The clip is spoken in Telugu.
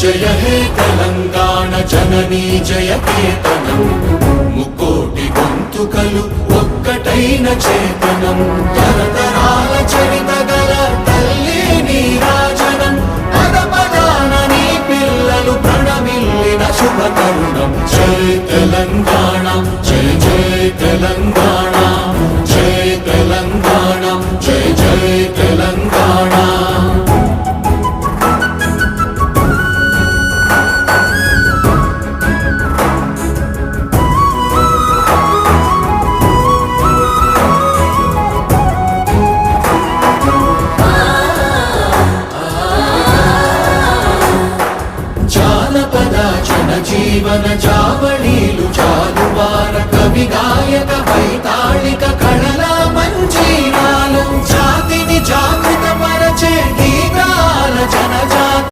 జయ హే తెలంగాణ జననీ జయ కేతనం ముక్కోటి గొంతుకలు ఒక్కటైన చేతనం తరతరాల చరిత గల తల్లి నీరాజనం పద పదాన నీ పిల్లలు ప్రణమిల్లిన శుభ తరుణం జయ తెలంగాణ జయ జయ తెలంగాణ జయ తెలంగాణ జయ జయ తెలంగాణ జీవన జావళీలు జాలువార కవి గాయక